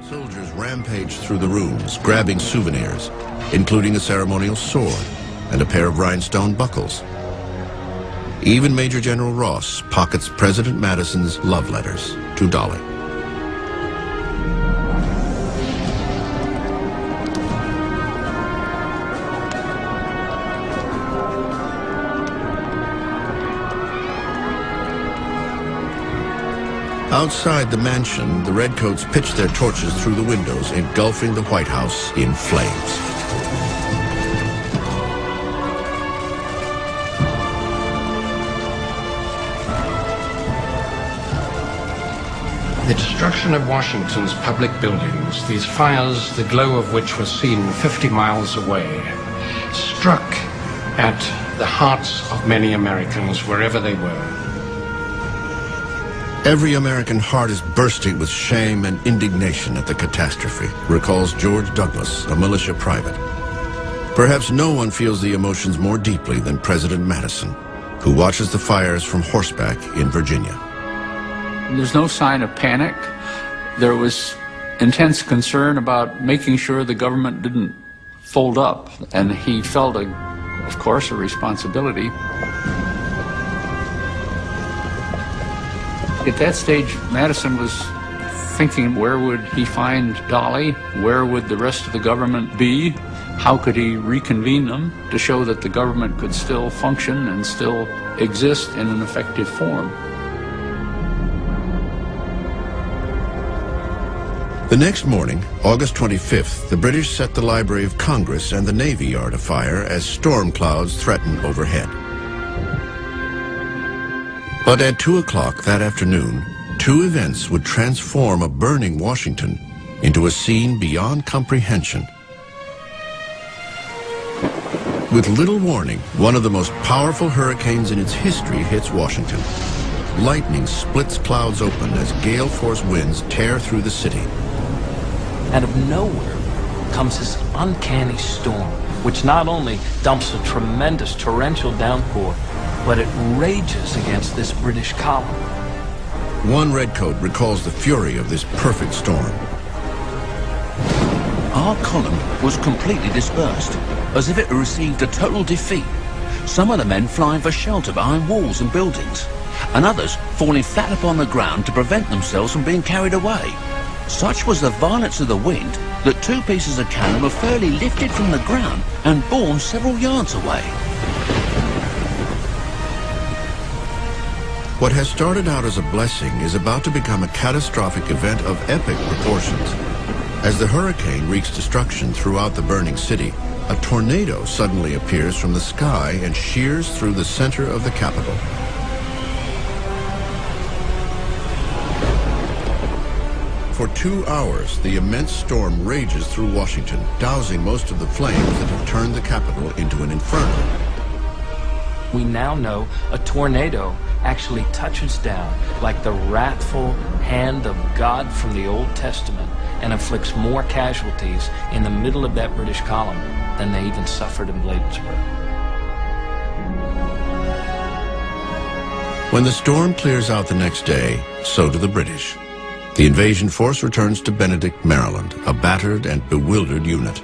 Soldiers rampaged through the rooms, grabbing souvenirs, including a ceremonial sword and a pair of rhinestone buckles. Even Major General Ross pockets President Madison's love letters to Dolly. Outside the mansion, the Redcoats pitched their torches through the windows, engulfing the White House in flames. The destruction of Washington's public buildings, these fires, the glow of which was seen 50 miles away, struck at the hearts of many Americans wherever they were. Every American heart is bursting with shame and indignation at the catastrophe, recalls George Douglas, a militia private. Perhaps no one feels the emotions more deeply than President Madison, who watches the fires from horseback in Virginia. There's no sign of panic. There was intense concern about making sure the government didn't fold up, and he felt, of course, a responsibility. At that stage, Madison was thinking, where would he find Dolly? Where would the rest of the government be? How could he reconvene them to show that the government could still function and still exist in an effective form? The next morning, August 25th, the British set the Library of Congress and the Navy Yard afire as storm clouds threatened overhead. But at 2 o'clock that afternoon, two events would transform a burning Washington into a scene beyond comprehension. With little warning, one of the most powerful hurricanes in its history hits Washington. Lightning splits clouds open as gale-force winds tear through the city. Out of nowhere comes this uncanny storm, which not only dumps a tremendous torrential downpour, but it rages against this British column. One redcoat recalls the fury of this perfect storm. Our column was completely dispersed, as if it had received a total defeat. Some of the men flying for shelter behind walls and buildings, and others falling flat upon the ground to prevent themselves from being carried away. Such was the violence of the wind that two pieces of cannon were fairly lifted from the ground and borne several yards away. What has started out as a blessing is about to become a catastrophic event of epic proportions. As the hurricane wreaks destruction throughout the burning city, a tornado suddenly appears from the sky and shears through the center of the Capitol. For 2 hours, the immense storm rages through Washington, dousing most of the flames that have turned the Capitol into an inferno. We now know a tornado actually touches down like the wrathful hand of God from the Old Testament and inflicts more casualties in the middle of that British column than they even suffered in Bladensburg. When the storm clears out the next day, so do the British. The invasion force returns to Benedict, Maryland, a battered and bewildered unit.